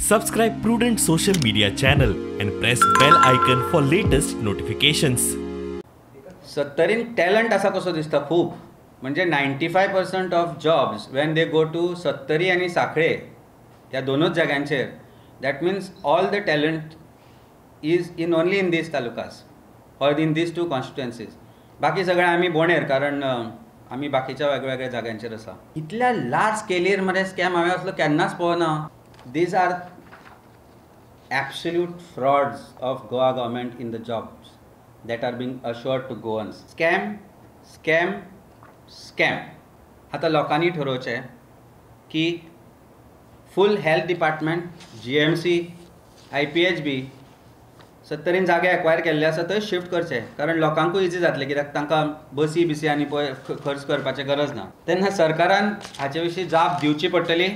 Subscribe Prudent social media channel and press bell icon for latest notifications. 70 talent असा कसो दिसता खूप म्हणजे 95% of jobs when they go to 70 आणि साखळे ह्या दोनच जाग्यांचेर that means all the talent is in only in these talukas or in these 2 constituencies. बाकी सगळे आम्ही बोणेर कारण आम्ही बाकीच्या वेगवेगळ्या जाग्यांचेर आसा. इतल्या लार्ज स्केलीर मरे स्कॅम हांवें असलो केन्नाच पळोवना. These are absolute frauds of Goa government in the jobs that are being assured to Goans. Scam, scam, scam. आता लोकांनी ठरवचें की फुल हेल्थ डिपार्टमेंट, GMC, IPHB 70 जागे एक्वायर केल्ले आसा थंय शिफ्ट करचे कारण लोकांकूय इजी जातलें कित्याक तांकां बसी बिसी आनी पळय खर्च करपाची गरज ना. तेन्ना सरकारान हाचे विशीं जाप दिवची पडटली.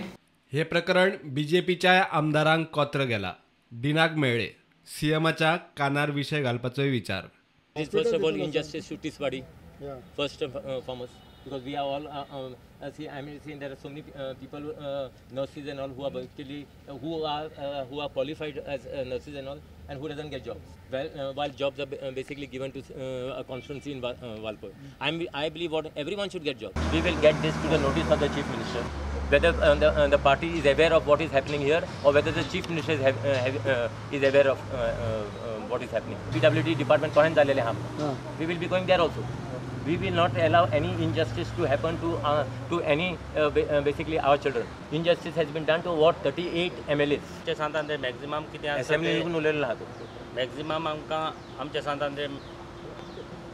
हे प्रकरण बीजेपीच्या आमदारांक कोत्र गेला. दिनाक मेळ्ळे सीएमाच्या कानार विषय घालपाचोय विचार. First of all, injustice should be body. First and foremost, because we are all see, I mean, seeing there are so many people, nurses and all, who are actually who are qualified as nurses and all, and who doesn't get jobs. Well, while jobs are basically given to a constituency in Walpur. I believe what everyone should get jobs. We will get this to the notice of the Chief Minister. Whether the party is aware of what is happening here, or whether the Chief Minister is aware of what is happening. PWD department Cohen झालेले हम. We will be going there also. We will not allow any injustice to happen to any basically our children. Injustice has been done to what 38 MLAs. आमचे सांतांदे maximum कितें आसा Assembly येऊन उलयल्लो आहा तो. Maximum आमकां आमच्या सांतांदे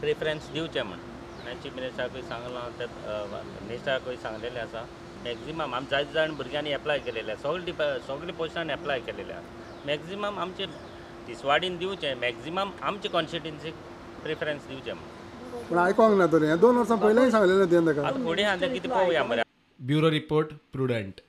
preference दिवचे म्हण चीफ मिनिस्टराकूय सांगलां ते मिनिस्टराकूय सांगलेलें आसा. मॅक्झिमम आम जायत जाण भुरग्यांनी एप्लाय केलेले सगळी पोस्टांनी एप्लाय केलेले आसा. मॅक्झिमम आमचे तिसवाडीन दिवचे मॅक्झिमम आमचे कॉन्स्टिट्युएन्सीक प्रिफरन्स दिवचे म्हण. पण आयकोंक ना तर 2 वर्सां पयलींय सांगलेलें तें ताका. आतां फुडें आतां कितें पळोवया मरे. Bureau report prudent.